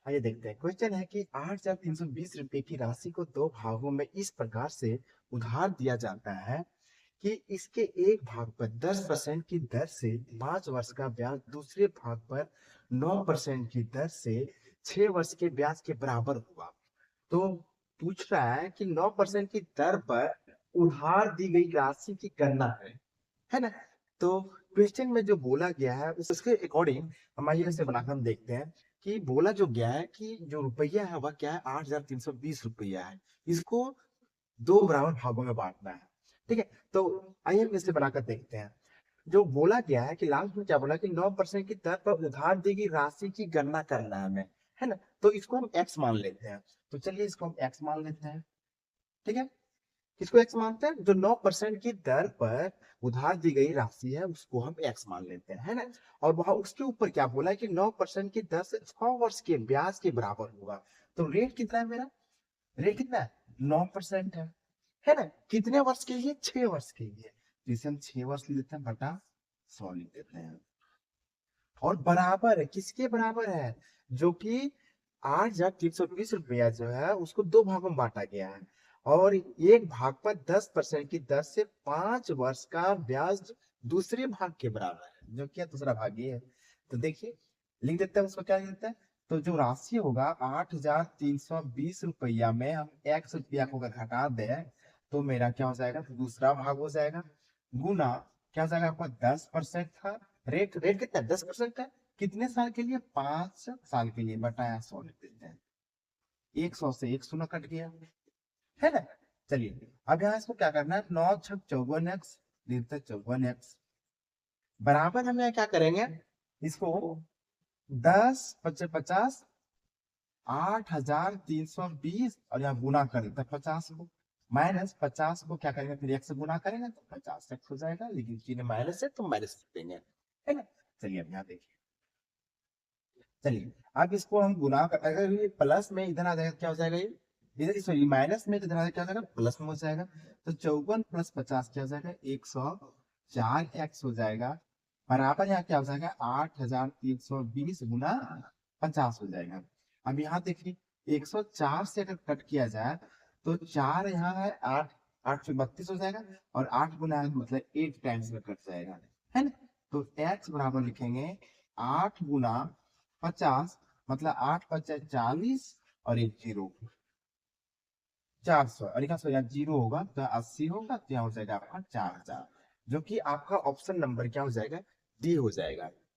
आइए देखते हैं। क्वेश्चन है कि 8,320 रुपए की राशि को दो भागों में इस प्रकार से उधार दिया जाता है कि इसके एक भाग पर 10% की दर से 5 वर्ष का ब्याज, दूसरे भाग पर 9% की दर से 6 वर्ष के ब्याज के बराबर हुआ। तो पूछ रहा है कि 9% की दर पर उधार दी गई राशि की गणना है ना। तो क्वेश्चन में जो बोला गया है उसके अकॉर्डिंग हम आइए इसे बनाकर हम देखते हैं कि बोला जो गया है कि जो रुपया है वह क्या है, 8,320 रुपया है। इसको दो बराबर भागों में बांटना है। ठीक है, तो आइए हम इसे बनाकर देखते हैं। जो बोला गया है कि लास्ट में क्या बोला कि 9% की दर पर उधार दी गई राशि की गणना करना है हमें, है ना। तो इसको हम एक्स मान लेते हैं। तो चलिए इसको हम एक्स मान लेते हैं। ठीक है, किसको एक्स मानते हैं? जो 9% की दर पर उधार दी गई राशि है उसको हम एक्स मान लेते हैं, है ना। और वहां उसके ऊपर क्या बोला है कि 9% की दर से 6 वर्ष के ब्याज के बराबर होगा। तो रेट कितना है मेरा? रेट कितना है? 9% है ना। कितने वर्ष के लिए? 6 वर्ष के लिए। तो इसे हम 6 वर्ष लिख देते हैं बटा 100 लिख देते हैं। और बराबर है, किसके बराबर है? जो कि 8,320 रुपया जो है उसको दो भागों में बांटा गया है। और एक भाग पर 10% की दर से 5 वर्ष का ब्याज दूसरे भाग के बराबर है, जो कि दूसरा भाग ये है। तो देखिए लिख देते हैं उसको, क्या लिख देते हैं? तो जो राशि होगा 8,320 रुपया में हम एक्स रुपया को अगर घटा दें तो मेरा क्या हो जाएगा? तो दूसरा भाग हो जाएगा गुना, क्या हो जाएगा आपका? 10% था। रेट रेट कितना? 10% है। कितने साल के लिए? 5 साल के लिए, बटाया 100 लिख देते हैं। 100 से एक शून्य कट गया, है ना। चलिए अब यहाँ इसको क्या करना है? 9 × 54 x, लिखते 54 x बराबर हमें क्या करेंगे इसको? 10 × 50 = 50, 8,320 और यहाँ गुना कर देते हैं 50 को। माइनस 50 को क्या करेंगे? फिर एक से गुना करेंगे तो 50 x हो जाएगा, लेकिन चिन्ह माइनस है तो माइनस देंगे, है ना। चलिए अब यहाँ देखिए। चलिए अब इसको हम गुना कर, अगर ये प्लस में इधर आ जाएगा क्या हो जाएगा? ये इधर सॉरी माइनस में इधर आ जाएगा, क्या हो जाएगा? प्लस में हो जाएगा। तो 54 + 50 क्या हो जाएगा? 104x हो जाएगा। बराबर यहाँ क्या हो जाएगा? 8,320 गुना 50 हो जाएगा। अब यहाँ देखिए 104 से अगर कट किया जाए तो 4 यहाँ है, 8 8 से 32 हो जाएगा। और 8 गुना मतलब 8 टाइम्स में कट जाएगा, है ना। तो x बराबर लिखेंगे 8 × 50, मतलब 8×5 = 40 और एक जीरो 400। और एक यहाँ जीरो होगा तो 80 होगा, तो यहाँ हो जाएगा आपका 4,000, जो कि आपका ऑप्शन नंबर क्या हो जाएगा? डी हो जाएगा।